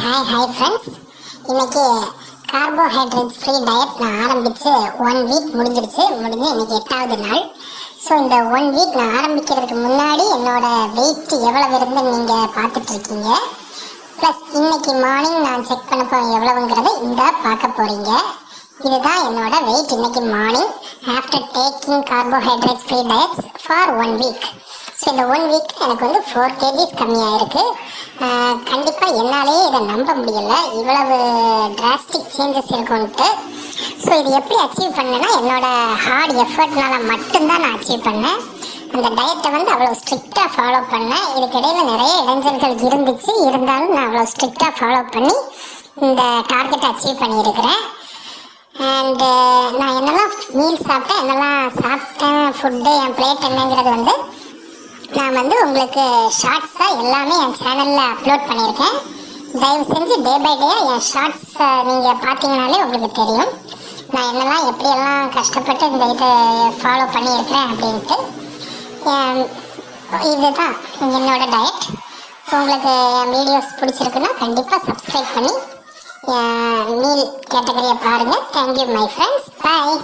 Hi friends. இன்னைக்கு carbohydrates free diet நான் ஆரம்பித்து 1 வீக் முடிஞ்சு இன்னைக்கு 8வது நாள். ஸோ இந்த 1 வீக் நான் ஆரம்பிக்கிறதுக்கு முன்னாடி என்னோட வெயிட் எவ்வளவு இருந்துன்னு நீங்கள் பார்த்துட்ருக்கீங்க. ப்ளஸ் இன்னைக்கு மார்னிங் நான் செக் பண்ண போகிறேன் எவ்வளவுங்கிறத இந்த பார்க்க போகிறீங்க. இதுதான் என்னோட வெயிட் இன்னைக்கு morning after taking carbohydrates free diets for 1 week. So இந்த 1 வீக் எனக்கு 4 kgs கம்மியாக இருக்குது. கண்டிப்பாக என்னாலேயே இதை நம்ப முடியலை, இவ்வளவு டிராஸ்டிக் சேஞ்சஸ் இருக்குன்ட்டு. ஸோ இது எப்படி அச்சீவ் பண்ணேன்னா என்னோடய ஹார்ட் எஃபர்ட்னால மட்டும்தான் நான் அச்சீவ் பண்ணேன். அந்த டயட்டை அவ்வளோ ஸ்ட்ரிக்டாக ஃபாலோ பண்ணேன். இதுக்கிடையில் நிறைய இடைஞ்சல்கள் இருந்தாலும் நான் அவ்வளோ ஸ்ட்ரிக்டாக ஃபாலோ பண்ணி இந்த டார்கெட்டை அச்சீவ் பண்ணியிருக்கிறேன். அண்டு நான் என்னெல்லாம் மீல் சாப்பிட்டேன், ஃபுட்டு, என் பிளேட் என்னங்கிறது நான் உங்களுக்கு ஷார்ட்ஸாக எல்லாமே என் சேனலில் அப்லோட் பண்ணியிருக்கேன். தயவு செஞ்சு டே பை டே என் ஷார்ட்ஸை நீங்கள் பார்த்தீங்கனாலே உங்களுக்கு தெரியும் நான் என்னெல்லாம் எப்படியெல்லாம் கஷ்டப்பட்டு இந்த இதை ஃபாலோ பண்ணியிருக்கிறேன் அப்படின்ட்டு. இதுதான் என்னோட டயட். உங்களுக்கு என் வீடியோஸ் பிடிச்சிருக்குன்னா கண்டிப்பாக சப்ஸ்கிரைப் பண்ணி மீல் கேட்டகரியை பாருங்கள். Thank you my friends. பாய்.